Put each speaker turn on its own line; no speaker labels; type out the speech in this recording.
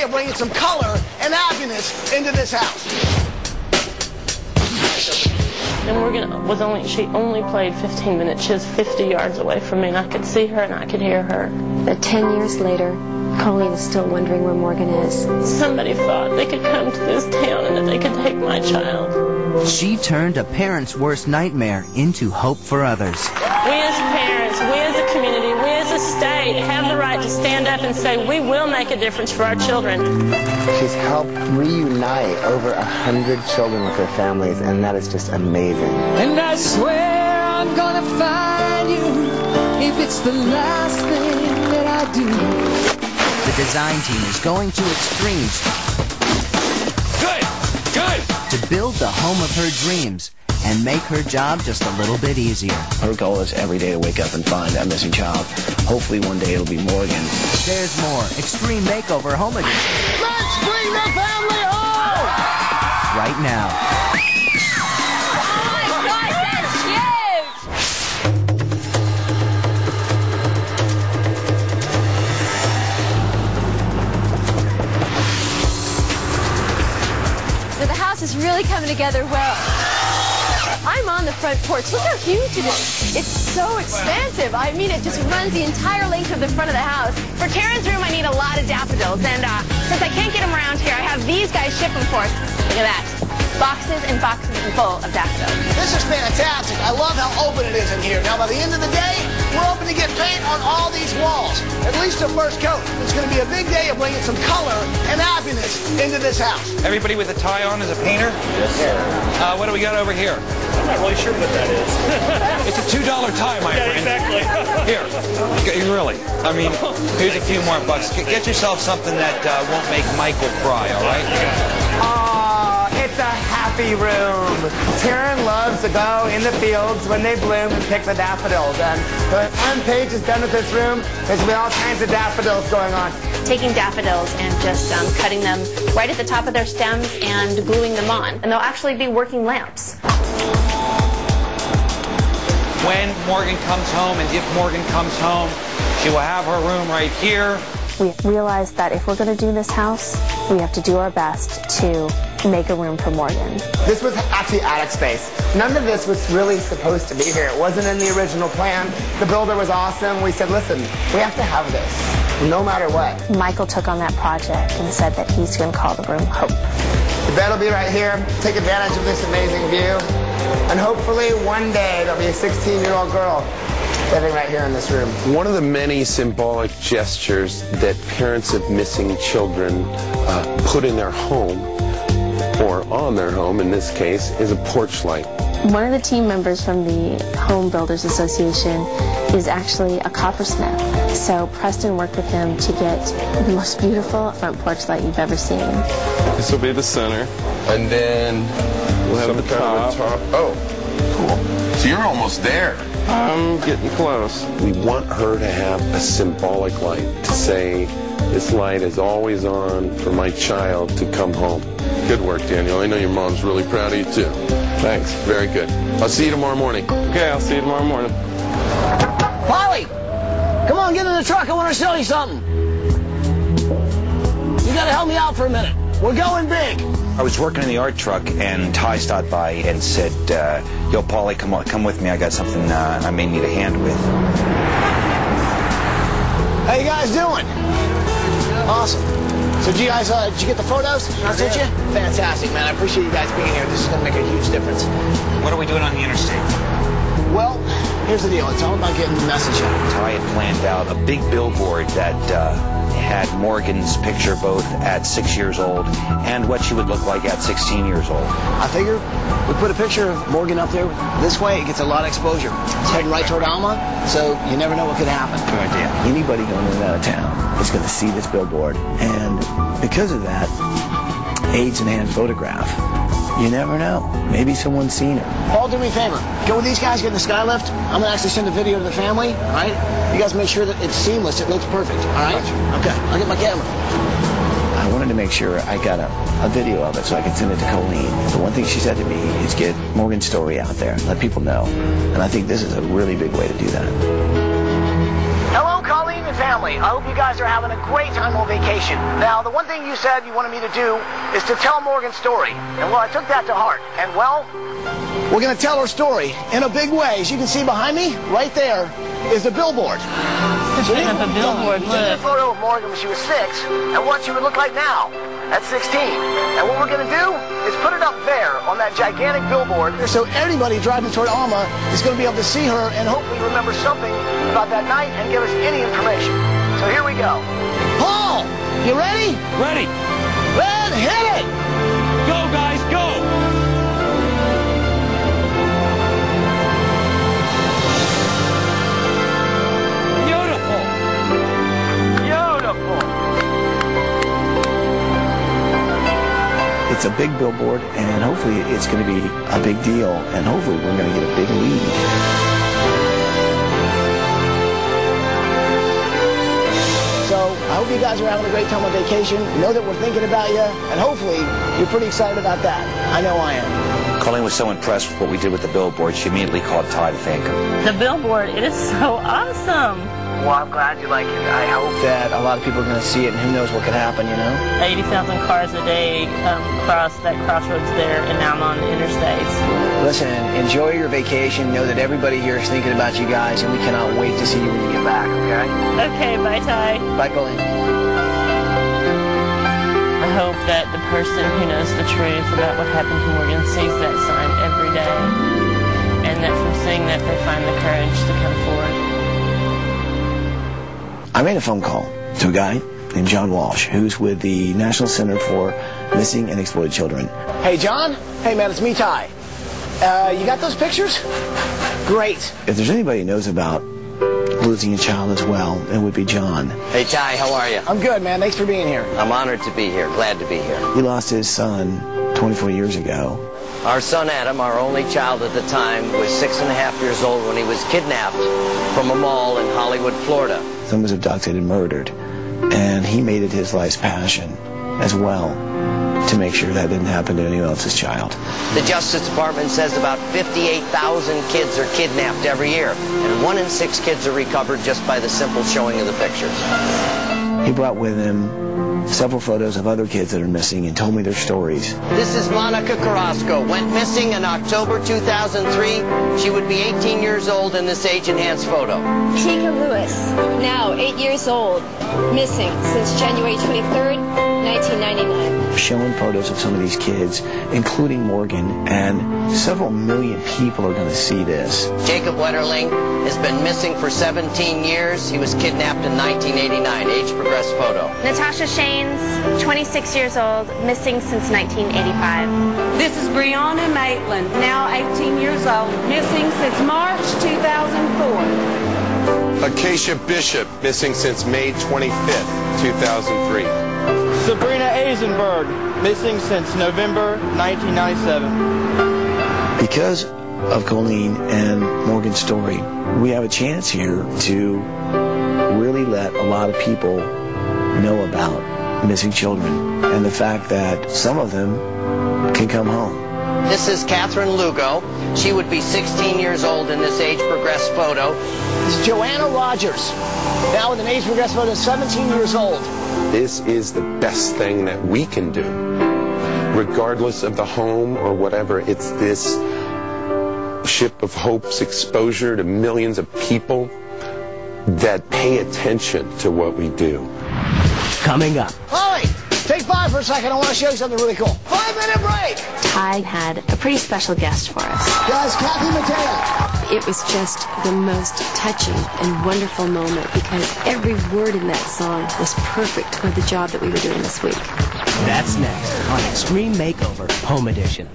of bringing some color and happiness into this house.
And she only played 15 minutes. She was 50 yards away from me, and I could see her and I could hear her.
But 10 years later, Colleen is still wondering where Morgan is.
Somebody thought they could come to this town and that they could take my child.
She turned a parent's worst nightmare into hope for others.
We as parents, we as a community, we as a state have the right to stand up and say we will make a difference for our children.
She's helped reunite over 100 children with their families, and that is just amazing.
And I swear I'm gonna find you if it's the last thing that I do.
The design team is going to extremes to build the home of her dreams and make her job just a little bit easier.
Her goal is every day to wake up and find a missing child. Hopefully one day it'll be Morgan.
There's more Extreme Makeover Home Edition.
Let's bring the family home!
Right now.
Oh my God, that's huge!
So the house is really coming together well. I'm on the front porch. Look how huge it is. It's so expansive. I mean, it just runs the entire length of the front of the house.
For Karen's room, I need a lot of daffodils, and since I can't get them around here, I have these guys ship them for us. Look at that. Boxes and boxes full of daffodils.
This is fantastic. I love how open it is in here. Now, by the end of the day, we're hoping to get paint on all these walls. At least the first coat. It's going to be a big day of bringing some color and happiness into this house.
Everybody with a tie on is a painter? Yes, sir. What do we got over here?
I'm not really sure what that is.
It's a $2 tie, my friend.
Exactly.
Here. Really. I mean, here's a few more bucks. Get yourself something that won't make Michael cry, all right?
It's a happy room. Karen loves to go in the fields when they bloom and pick the daffodils. And the fun Paige is done with this room, there's been all kinds of daffodils going on.
Taking daffodils and just cutting them right at the top of their stems and gluing them on. And they'll actually be working lamps.
When Morgan comes home, and if Morgan comes home, she will have her room right here.
We realized that if we're going to do this house, we have to do our best to make a room for Morgan.
This was actually attic space. None of this was really supposed to be here. It wasn't in the original plan. The builder was awesome. We said, listen, we have to have this, no matter what.
Michael took on that project and said that he's going to call the room Hope.
The bed will be right here. Take advantage of this amazing view. And hopefully one day there'll be a 16-year-old girl living right here in this room.
One of the many symbolic gestures that parents of missing children put in their home, or on their home in this case, is a porch light.
One of the team members from the Home Builders Association is actually a coppersmith. So Preston worked with him to get the most beautiful front porch light you've ever seen.
This will be the center. And then we'll have the top. Oh, cool. So you're almost there. I'm getting close. We want her to have a symbolic light to say, this light is always on for my child to come home. Good work, Daniel. I know your mom's really proud of you, too. Thanks. Very good. I'll see you tomorrow morning. Okay, I'll see you tomorrow morning.
Polly, come on, get in the truck. I want to show you something. You got to help me out for a minute. We're going big.
I was working in the art truck, and Ty stopped by and said, yo, Paulie, come with me. I got something I may need a hand with.
How you guys doing? Awesome. So did you get the photos? Did you? Fantastic, man. I appreciate you guys being here. This is going to make a huge difference.
What are we doing on the interstate?
Well, here's the deal. It's all about getting the message out.
Ty had planned out a big billboard that had Morgan's picture both at 6 years old and what she would look like at 16 years old.
I figure we put a picture of Morgan up there. This way, it gets a lot of exposure. It's heading right toward Alma, so you never know what could happen.
Good idea. Anybody going in and out of town is going to see this billboard, and because of that, aids in hand photograph. You never know. Maybe someone's seen her.
Paul, do me a favor. Go with these guys, get in the skylift. I'm going to actually send a video to the family, all right? You guys make sure that it's seamless. It looks perfect, all right? Okay, I'll get my camera.
I wanted to make sure I got a video of it so I could send it to Colleen. The one thing she said to me is get Morgan's story out there, let people know. And I think this is a really big way to do that.
Hello, Colleen and and family, I hope you guys are having a great time on vacation. Now, the one thing you said you wanted me to do is to tell Morgan's story. And, well, I took that to heart. And, well, we're going to tell her story in a big way. As you can see behind me, right there is a billboard.
See? A billboard, look.
This is a photo of Morgan when she was 6 and what she would look like now at 16. And what we're going to do is put it up there on that gigantic billboard so anybody driving toward Alma is going to be able to see her and hopefully remember something about that night and give us any information. So here we go. Paul, you ready?
Ready.
Then hit it.
Go, guys, go.
It's a big billboard, and hopefully it's going to be a big deal, and hopefully we're going to get a big lead.
So I hope you guys are having a great time on vacation. Know that we're thinking about you, and hopefully you're pretty excited about that. I know I am.
Colleen was so impressed with what we did with the billboard, she immediately called Ty to thank him.
The billboard, it is so awesome.
Well, I'm glad you like it. I hope that a lot of people are going to see it, and who knows what could happen, you know?
80,000 cars a day cross that crossroads there in Alma on the interstates.
Listen, enjoy your vacation. Know that everybody here is thinking about you guys, and we cannot wait to see you when you get back, okay?
Okay, bye, Ty.
Bye, Colleen.
I hope that the person who knows the truth about what happened to Morgan sees that sign every day, and that from seeing that they find the courage to come forward.
I made a phone call to a guy named John Walsh, who's with the National Center for Missing and Exploited Children.
Hey, John. Hey, man, it's me, Ty. You got those pictures? Great.
If there's anybody who knows about losing a child as well, it would be John.
Hey, Ty, how are you?
I'm good, man. Thanks for being here.
I'm honored to be here. Glad to be here.
He lost his son 24 years ago.
Our son Adam, our only child at the time, was 6.5 years old when he was kidnapped from a mall in Hollywood, Florida.
Son was abducted and murdered, and he made it his life's passion as well to make sure that didn't happen to anyone else's child.
The Justice Department says about 58,000 kids are kidnapped every year, and 1 in 6 kids are recovered just by the simple showing of the pictures.
He brought with him several photos of other kids that are missing and told me their stories.
This is Monica Carrasco. Went missing in October 2003. She would be 18 years old in this age-enhanced photo.
Tika Lewis, now 8 years old, missing since January 23rd, 1999.
Showing photos of some of these kids, including Morgan, and several million people are going to see this.
Jacob Wetterling has been missing for 17 years. He was kidnapped in 1989. Age-progressed photo.
Natasha Shanes, 26 years old, missing since 1985.
This is Brianna Maitland, now 18 years old, missing since March 2004.
Acacia Bishop, missing since May 25th, 2003.
Sabrina Eisenberg, missing since November 1997.
Because of Colleen and Morgan's story, we have a chance here to really let a lot of people know about missing children and the fact that some of them can come home.
This is Catherine Lugo. She would be 16 years old in this age-progressed photo.
This is Joanna Rogers, now with an age-progressed photo, 17 years old.
This is the best thing that we can do. Regardless of the home or whatever, it's this Ship of Hope's exposure to millions of people that pay attention to what we do.
Coming up.
Holly, take 5 for a second. I want to show you something really cool. 5-minute break.
Ty had a pretty special guest for us.
Guys, Kathy Mattea.
It was just the most touching and wonderful moment because every word in that song was perfect for the job that we were doing this week.
That's next on Extreme Makeover Home Edition.